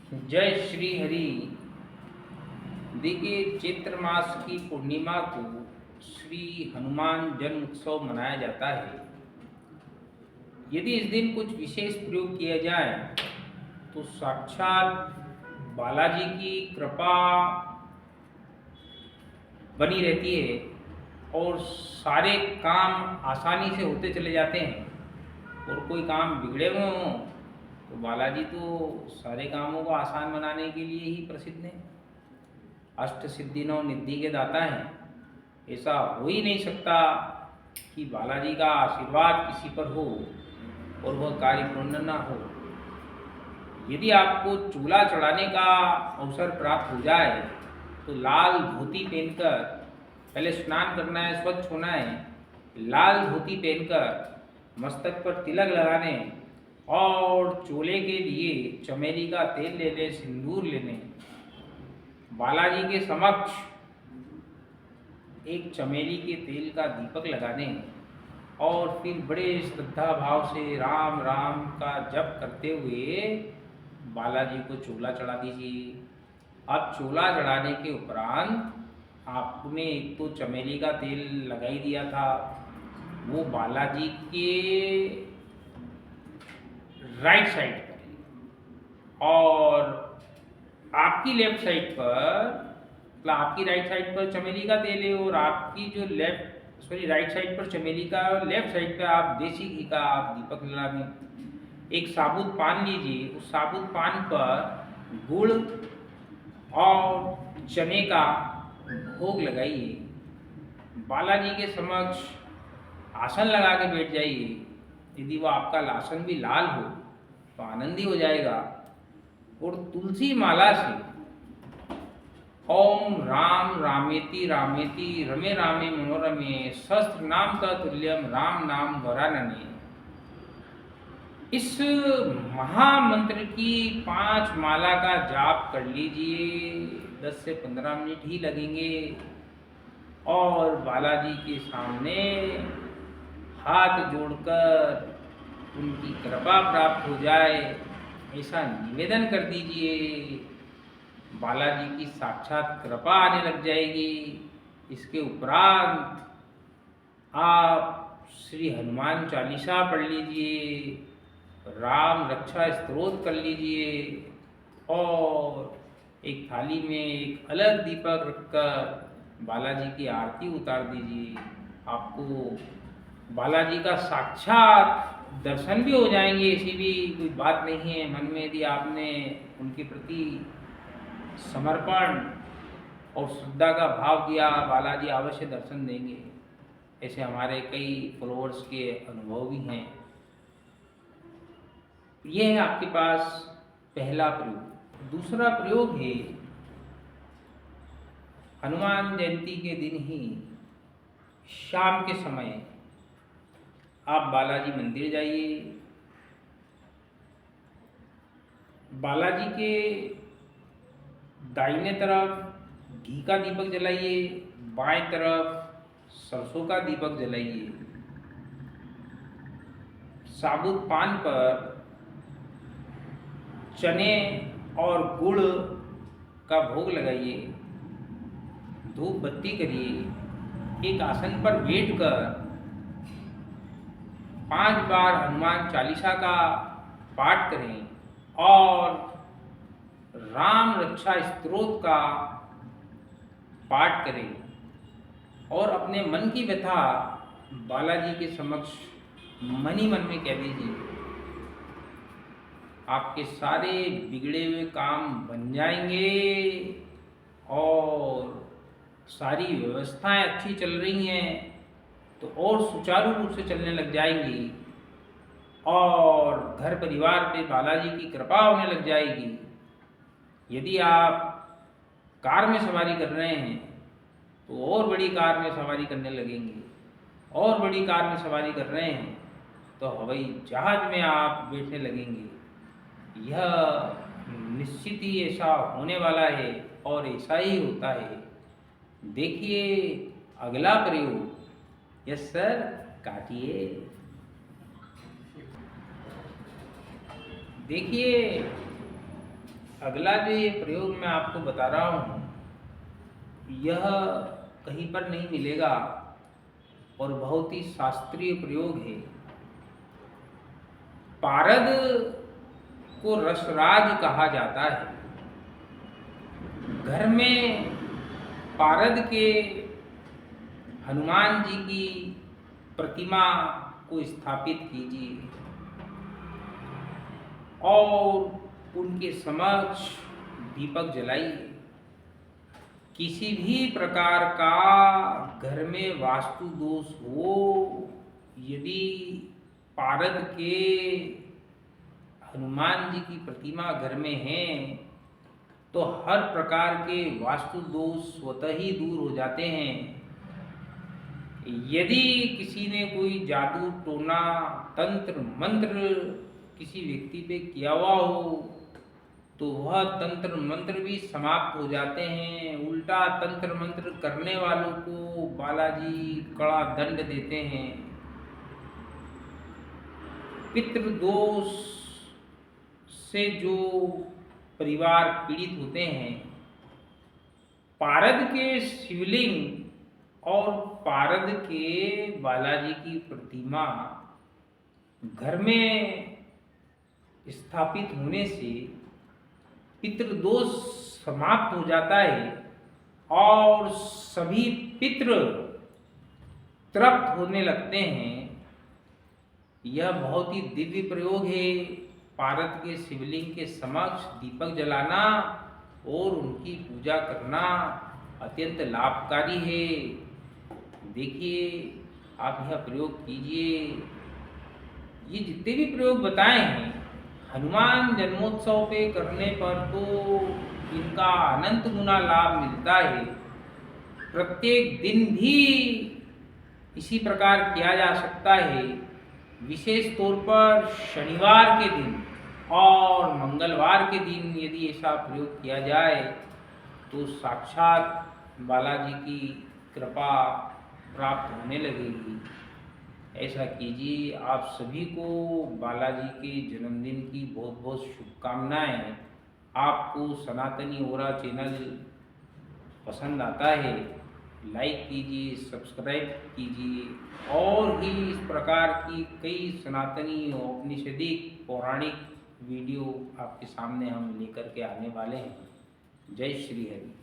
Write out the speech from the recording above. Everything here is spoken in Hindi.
जय श्री हरि। देखिए, चैत्र मास की पूर्णिमा को श्री हनुमान जन्म उत्सव मनाया जाता है। यदि इस दिन कुछ विशेष प्रयोग किया जाए तो साक्षात बालाजी की कृपा बनी रहती है और सारे काम आसानी से होते चले जाते हैं। और कोई काम बिगड़े हुए हों तो बालाजी तो सारे कामों को आसान बनाने के लिए ही प्रसिद्ध हैं। अष्ट सिद्धि नौ निधि के दाता हैं। ऐसा हो ही नहीं सकता कि बालाजी का आशीर्वाद किसी पर हो और वह कार्य पूर्ण न हो। यदि आपको चूल्हा चढ़ाने का अवसर प्राप्त हो जाए तो लाल धोती पहनकर पहले स्नान करना है, स्वच्छ होना है। लाल धोती पहनकर मस्तक पर तिलक लगाने और चूल्हे के लिए चमेली का तेल लेने, सिंदूर लेने, बालाजी के समक्ष एक चमेली के तेल का दीपक लगाने और फिर बड़े श्रद्धा भाव से राम राम का जप करते हुए बालाजी को चूल्हा चढ़ा दीजिए। अब चूल्हा चढ़ाने के उपरांत आपने एक तो चमेली का तेल लगा ही दिया था, वो बालाजी के राइट साइड पर और आपकी लेफ्ट साइड पर, मतलब आपकी राइट साइड पर चमेली का तेल है और आपकी जो राइट साइड पर चमेली का, लेफ्ट साइड पे आप देसी घी का आप दीपक जला दें। एक साबुत पान लीजिए, उस साबुत पान पर गुड़ और चने का भोग लगाइए। बालाजी के समक्ष आसन लगा के बैठ जाइए। यदि वो आपका आसन भी लाल हो तो आनंदी हो जाएगा। और तुलसी माला से ओम राम रामेति रामेति रमे रामे मनोरमे सहस्त्र नाम का तुल्यम राम नाम वरानने, इस महामंत्र की 5 माला का जाप कर लीजिए। 10 से 15 मिनट ही लगेंगे और बालाजी के सामने हाथ जोड़कर उनकी कृपा प्राप्त हो जाए ऐसा निवेदन कर दीजिए। बालाजी की साक्षात कृपा आने लग जाएगी। इसके उपरांत आप श्री हनुमान चालीसा पढ़ लीजिए, राम रक्षा स्तोत्र कर लीजिए और एक थाली में एक अलग दीपक रखकर बालाजी की आरती उतार दीजिए। आपको बालाजी का साक्षात दर्शन भी हो जाएंगे। ऐसी भी कोई बात नहीं है। मन में यदि आपने उनके प्रति समर्पण और श्रद्धा का भाव दिया, बालाजी अवश्य दर्शन देंगे। ऐसे हमारे कई फॉलोअर्स के अनुभव भी हैं। यह है आपके पास पहला प्रयोग। दूसरा प्रयोग है हनुमान जयंती के दिन ही शाम के समय आप बालाजी मंदिर जाइए। बालाजी के दाहिने तरफ घी का दीपक जलाइए, बाएं तरफ सरसों का दीपक जलाइए। साबुत पान पर चने और गुड़ का भोग लगाइए। धूप बत्ती करिए। एक आसन पर बैठकर 5 बार हनुमान चालीसा का पाठ करें और राम रक्षा स्तोत्र का पाठ करें और अपने मन की व्यथा बालाजी के समक्ष मन ही मन में कह दीजिए। आपके सारे बिगड़े हुए काम बन जाएंगे और सारी व्यवस्थाएं अच्छी चल रही हैं तो और सुचारू रूप से चलने लग जाएंगी और घर परिवार पे बालाजी की कृपा होने लग जाएगी। यदि आप कार में सवारी कर रहे हैं तो और बड़ी कार में सवारी करने लगेंगे, और बड़ी कार में सवारी कर रहे हैं तो हवाई जहाज में आप बैठने लगेंगे। यह निश्चित ही ऐसा होने वाला है और ऐसा ही होता है। देखिए अगला प्रयोग। यस सर, काटिए। देखिए अगला जो ये प्रयोग मैं आपको बता रहा हूँ, यह कहीं पर नहीं मिलेगा और बहुत ही शास्त्रीय प्रयोग है। पारद को रसराज कहा जाता है। घर में पारद के हनुमान जी की प्रतिमा को स्थापित कीजिए और उनके समक्ष दीपक जलाइए। किसी भी प्रकार का घर में वास्तु दोष हो, यदि पारद के हनुमान जी की प्रतिमा घर में है तो हर प्रकार के वास्तु दोष स्वतः ही दूर हो जाते हैं। यदि किसी ने कोई जादू टोना तंत्र मंत्र किसी व्यक्ति पे किया हुआ हो तो वह तंत्र मंत्र भी समाप्त हो जाते हैं। उल्टा तंत्र मंत्र करने वालों को बालाजी कड़ा दंड देते हैं। पितृदोष से जो परिवार पीड़ित होते हैं, पारद के शिवलिंग और पारद के बालाजी की प्रतिमा घर में स्थापित होने से पितृदोष समाप्त हो जाता है और सभी पितृ तृप्त होने लगते हैं। यह बहुत ही दिव्य प्रयोग है। पारद के शिवलिंग के समक्ष दीपक जलाना और उनकी पूजा करना अत्यंत लाभकारी है। देखिए, आप यह प्रयोग कीजिए। ये जितने भी प्रयोग बताए हैं, हनुमान जन्मोत्सव पे करने पर तो इनका अनंत गुना लाभ मिलता है। प्रत्येक दिन भी इसी प्रकार किया जा सकता है। विशेष तौर पर शनिवार के दिन और मंगलवार के दिन यदि ऐसा प्रयोग किया जाए तो साक्षात बालाजी की कृपा प्राप्त होने लगेगी। ऐसा कीजिए। आप सभी को बालाजी के जन्मदिन की बहुत बहुत शुभकामनाएं। आपको सनातनी ओरा चैनल पसंद आता है, लाइक कीजिए, सब्सक्राइब कीजिए और भी इस प्रकार की कई सनातनी औपनिषदिक पौराणिक वीडियो आपके सामने हम लेकर के आने वाले हैं। जय श्री हरि।